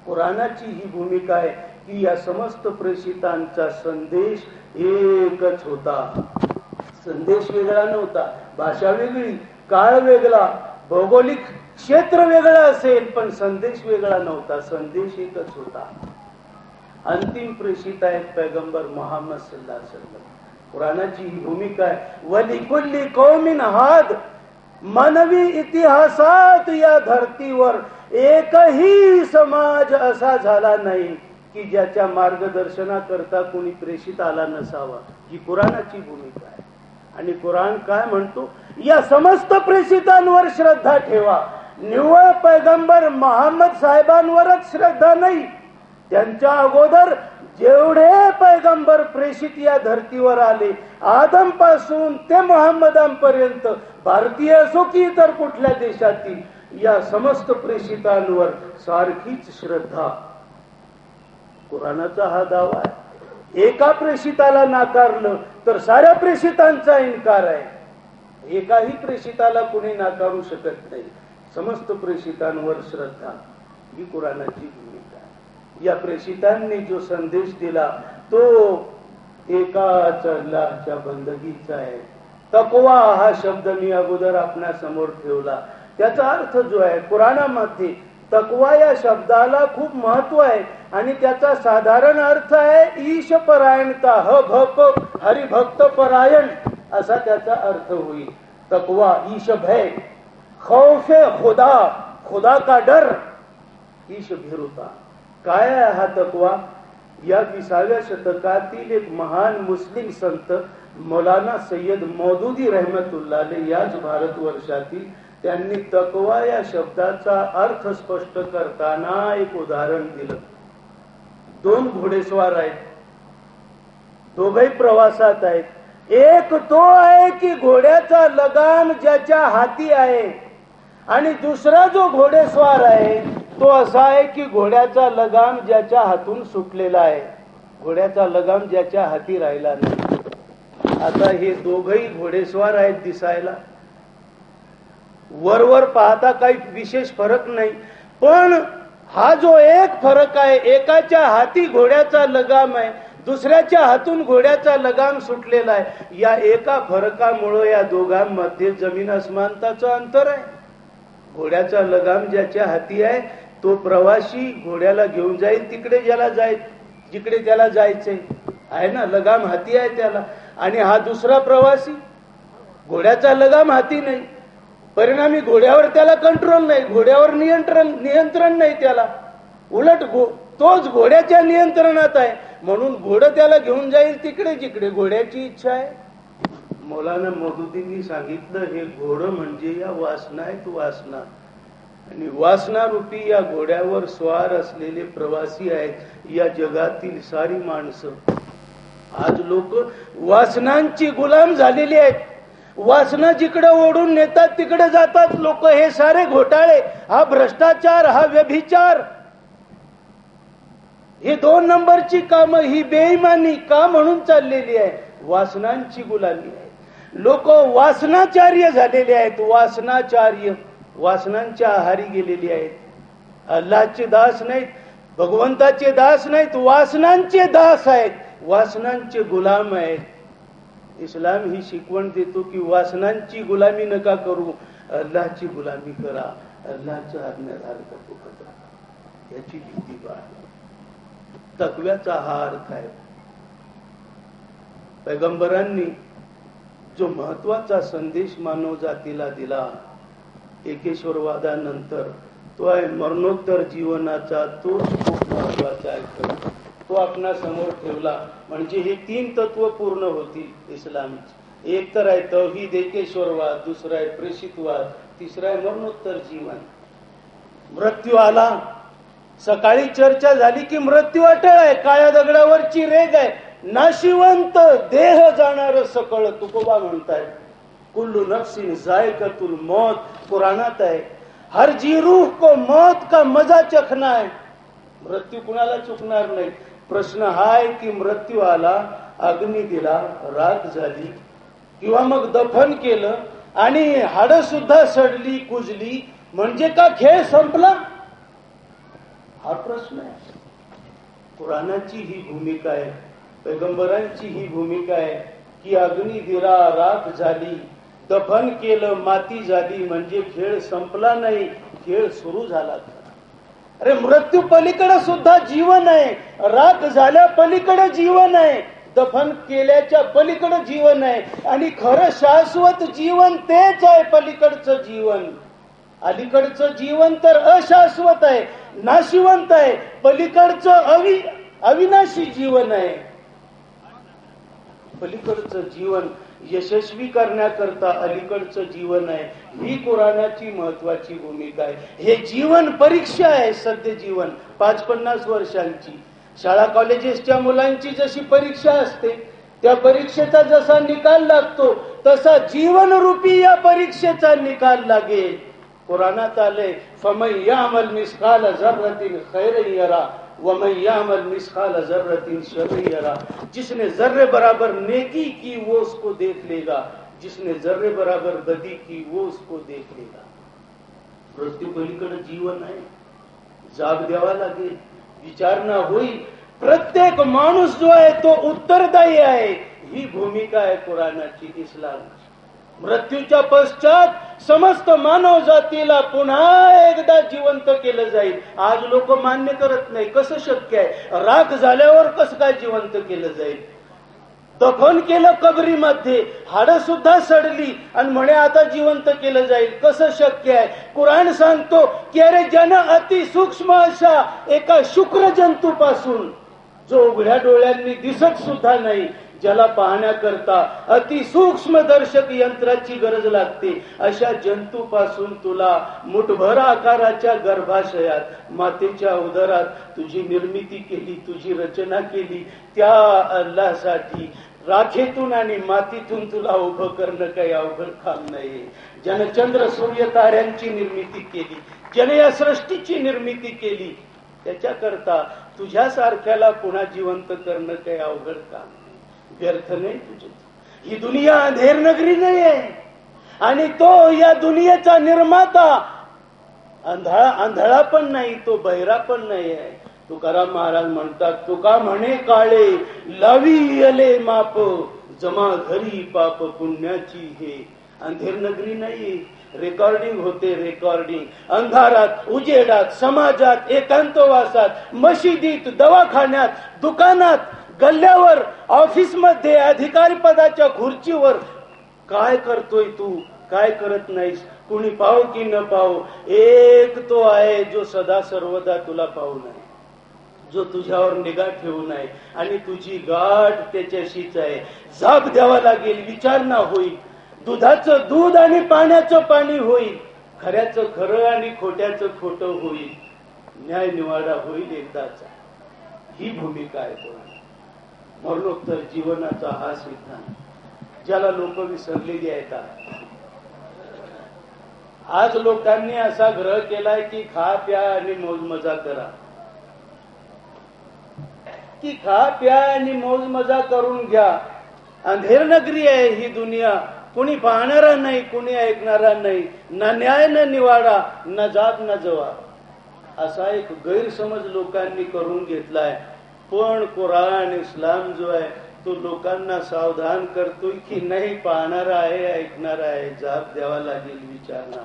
कुराणाची ही भूमिका आहे की या समस्त प्रेषितांचा संदेश एकच होता. संदेश वेगळा नव्हता, भाषा वेगळी, काळ वेगळा, भौगोलिक क्षेत्र वेगळं असेल, पण संदेश वेगळा नव्हता. संदेश एकच होता. अंतिम प्रेषित आहेत पैगंबर मोहम्मद सल्लल्लाहु अलैहि वसल्लम. कुराणाची ही भूमिका आहे. वलिकुल्ली कौमिन हाद. मानवी इतिहासात या धर्तीवर एकही समाज असा झाला नाही की ज्याच्या मार्गदर्शनाकरता कोणी प्रेषित आला नसावा. ही कुराणाची भूमिका आहे. आणि कुराण काय म्हणतो? या समस्त प्रेषितांवर श्रद्धा ठेवा. निव्वळ पैगंबर मोहम्मद साहेबांवरच श्रद्धा नाही, त्यांच्या अगोदर जेवढे पैगंबर प्रेषित या धर्तीवर आले, आदम पासून ते मोहम्मदांपर्यंत, भारतीय असो की इतर कुठल्या देशातील, या समस्त प्रेषितांवर सारखीच श्रद्धा. कुराणाचा हा दावा आहे. एका प्रेषिताला नाकारलं तर साऱ्या प्रेषितांचा इन्कार आहे. एकाही प्रेषिताला कुणी नाकारू शकत नाही. समस्त प्रेषितांवर श्रद्धा ही कुराणाची भूमिका आहे. या प्रेषितांनी जो संदेश दिला तो एकाच अल्लाहच्या बंदगीचा आहे. तकवा हा शब्द मी अगोदर आपल्या समोर ठेवला. त्याचा अर्थ जो आहे कुराणामध्ये, तकवा या शब्दाला खूप महत्व आहे आणि त्याचा साधारण अर्थ आहे ईश परायणता. हरिभक्त परायण असा त्याचा अर्थ होईल. तकवा ईश भय, खौफे खुदा, खुदा का डर, ईश भीरुता. काय आहे हा तकवा? या 20व्या शतकातील एक महान मुस्लिम संत मौलाना सय्यद मौदूदी रहमतुल्लाह अलैह याच भारतवर्षातील, त्यांनी तकवा या शब्दाचा अर्थ स्पष्ट करताना एक उदाहरण दिलं. 2 घोडेस्वार आहेत, दोघे प्रवासात आहेत. एक तो आहे की घोड्याचा लगाम ज्याच्या हाती आहे, आणि दुसरा जो घोडेस्वार आहे तो असा आहे की घोड्याचा लगाम ज्याच्या हातून सुटलेला आहे, घोड्याचा लगाम ज्याच्या हाती राहिला नाही. आता हे दोघही घोडेस्वार आहेत दिसायला, वरवर पाहता काही विशेष फरक नाही, पण हा जो एक फरक आहे, एकाच्या हाती घोड्याचा लगाम आहे, दुसऱ्याच्या हातून घोड्याचा लगाम सुटलेला आहे. या एका फरकामुळे या दोघांमध्ये जमीन आसमानताचं अंतर आहे. घोड्याचा लगाम ज्याच्या हाती आहे तो प्रवासी घोड्याला घेऊन जाईल तिकडे ज्याला जिकडे त्याला जायचंय आहे ना, लगाम हाती आहे त्याला. आणि हा दुसरा प्रवासी, घोड्याचा लगाम हाती नाही, परिणामी घोड्यावर त्याला कंट्रोल नाही, घोड्यावर नियंत्रण नाही त्याला, उलट तोच घोड्याच्या नियंत्रणात आहे, म्हणून घोडं त्याला घेऊन जाईल तिकडे जिकडे घोड्याची इच्छा आहे. मौलाना मौदूदींनी सांगितलं हे घोडं म्हणजे या वासना आहेत, वासना. आणि वासना रूपी या घोड्यावर स्वार असलेले प्रवासी आहेत या जगातील सारी माणसं. आज लोक वासनांची गुलाम झालेली आहेत. वासना जिकडे ओढून नेतात तिकडे जातात लोक. हे सारे घोटाळे, हा भ्रष्टाचार, हा व्यभिचार, ही 2 नंबरची कामं, ही बेईमानी का म्हणून चाललेली आहे? वासनांची गुलामी आहे. लोक वासनाचार्य झालेले आहेत. वासनाचार्य, वासनांच्या आहारी गेलेली आहेत. अल्लाहचे दास नाहीत, भगवंताचे दास नाहीत, वासनांचे दास आहेत, वासनांचे गुलाम आहेत. इस्लाम ही शिकवण देतो की वासनांची गुलामी नका करू, अल्लाहची गुलामी करा, अल्लाहच्या आज्ञाधारक करा. याची भीती बाळगा. तकव्याचा हा अर्थ आहे. पैगंबरांनी जो महत्वाचा संदेश मानव जातीला दिला एकेश्वरवादानंतर, तो आहे मरणोत्तर जीवनाचा. तोच खूप महत्वाचा आहे. तो आपणा समोर ठेवला म्हणजे हे 3 तत्व पूर्ण होतील इस्लामची. एक तर आहे तौहीद, एकेश्वरवाद, दुसरा आहे प्रेषितवाद, तिसरा आहे मरणोत्तर जीवन. मृत्यू आला, सकाळी चर्चा झाली की मृत्यू अटळ आहे, काळ्या दगडावरची रेग आहे, नाशिवंत देह जाणार सकळ. तुकोबा म्हणताय कुल्लू नफ्सिन जायकतुल मौत. कुराणात आहे हर जी रूह को मौत का मजा चखना है. मृत्यू कुणाला चुकणार नाही. प्रश्न हा आहे की मृत्यू आला, अग्नी दिला, राख झाली, किंवा मग दफन केलं आणि हाडं सुद्धा सडली कुजली, म्हणजे का खेळ संपला? हा प्रश्न आहे. कुराणाची ही भूमिका आहे, पैगंबरांची ही भूमिका आहे की अग्नी दिला, राख झाली, दफन केलं, माती झाली, म्हणजे खेळ संपला नाही, खेळ सुरू झाला. अरे मृत्यू पलीकडे सुद्धा जीवन आहे, राख झाल्या पलीकडे जीवन आहे, दफन केल्याच्या पलीकडे जीवन आहे, आणि खरं शाश्वत जीवन तेच आहे. पलीकडचं जीवन, अलीकडचं जीवन तर अशाश्वत आहे, नाशिवंत आहे. पलीकडचं अविनाशी जीवन आहे. पलीकडचं जीवन यशस्वी करण्याकरता अलीकडचं जीवन आहे. ही कुराणाची महत्वाची भूमिका आहे. हे जीवन परीक्षा आहे. सध्या जीवन 50 वर्षांची शाळा कॉलेजेसच्या मुलांची जशी परीक्षा असते, त्या परीक्षेचा जसा निकाल लागतो तसा जीवनरूपी या परीक्षेचा निकाल लागेल. कुराणात आले, फमन यामल मिस्काल जर्रतिन खैरन यरा वमन यामल मिस्काल जर्रतिन शर्रन यरा. जिसने जर्रे बराबर नेकी की वो उसको देख लेगा, जिसने जर्रे बराबर बदी की वो उसको देख लेगा. मृत्यू पलीकडे जीवन आहे. जाग द्यावा लागेल, विचारणा होईल. प्रत्येक माणूस जो आहे तो उत्तरदायी आहे. ही भूमिका आहे कुराणाची, इस्लाम. मृत्यूच्या पश्चात समस्त मानव जातीला पुन्हा एकदा जिवंत केलं जाईल. आज लोक मान्य करत नाही. कसं शक्य आहे? राख झाल्यावर कसं काय जिवंत केलं जाईल? दफन केलं कबरीमध्ये, हाडं सुद्धा सडली आणि म्हणे आता जिवंत केलं जाईल. कसं शक्य आहे? कुराण सांगतो की अरे जन अति सूक्ष्म अशा एका शुक्र जंतूपासून, जो उघड्या डोळ्यांनी दिसत सुद्धा नाही, ज्याला पाहण्याकरता अतिसूक्ष्म दर्शक यंत्राची गरज लागते, अशा जंतूपासून तुला मुठभर आकाराच्या गर्भाशयात मातेच्या उदरात तुझी निर्मिती केली, तुझी रचना केली. त्या अल्लाहसाठी राखेतून आणि मातीतून तुला उभं करणं काही अवघड काम नाही. ज्यानं चंद्र सूर्य ताऱ्यांची निर्मिती केली, ज्याने या सृष्टीची निर्मिती केली, त्याच्याकरता तुझ्यासारख्याला पुन्हा जिवंत करणं काही अवघड काम नाही. व्यर्थ नाही तुझे. ही दुनिया अंधेर नगरी नाही आहे, आणि तो या दुनियेचा निर्माता आंधळा पण नाही, तो बहिरा पण नाही आहे. तुकाराम महाराज म्हणतात, तुका म्हणे काळे लावी अले माप, जमा घरी पाप पुण्याची. हे अंधेर नगरी नाही. रेकॉर्डिंग होते, रेकॉर्डिंग अंधारात, उजेडात, समाजात, एकांतवासात, मशिदीत, दवाखान्यात, दुकानात, गल्ल्यावर, ऑफिस मध्ये, अधिकारी पदाच्या खुर्चीवर. काय करतोय तू, काय करत नाहीस, कुणी पाहो की न पाहो, एक तो आहे जो सदा सर्वदा तुला पाहू नये, जो तुझ्यावर निगा ठेवू नये, आणि तुझी गाठ त्याच्याशीच आहे. जाब द्यावा लागेल, विचारणा होईल. दुधाचं दूध आणि पाण्याचं पाणी होईल. खऱ्याचं खरं आणि खोट्याचं खोटं होईल. न्याय निवाडा होईल एकदाचा. ही भूमिका आहे मरणोत्तर जीवनाचा हा सिद्धांत, ज्याला लोक विसरलेली आहेत. आज लोकांनी असा ग्रह केलाय की खा प्या आणि मौज मजा करा, की खा प्या आणि मौज मजा करून घ्या. अंधेर नगरी आहे ही दुनिया. कोणी पाहणारा नाही, कोणी ऐकणारा नाही, ना न्याय न निवाडा, न जात न जवा. असा एक गैरसमज लोकांनी करून घेतलाय. पण कुराण इस्लाम जो आहे तो लोकांना सावधान करतोय की नाही, पाहणारा आहे, ऐकणारा आहे, जाब द्यावा लागेल, विचारणा.